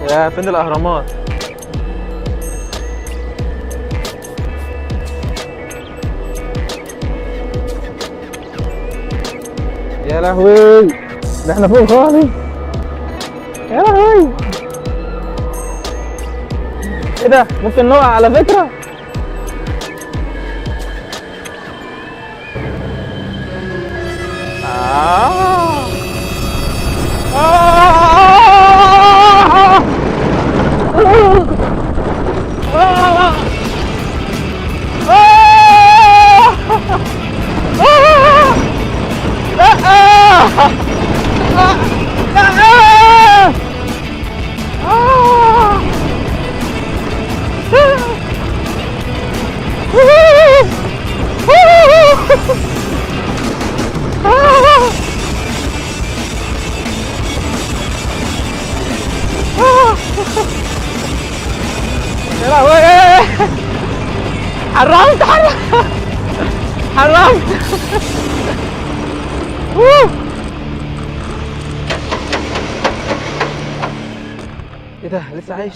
يا فين الاهرامات؟ يا لهوي، ده احنا فوق خالص. يا لهوي، ايه ده؟ ممكن نقع على فكرة. آه. يا لهوي، حرمت حرمت. ايه ده؟ لسه عايش؟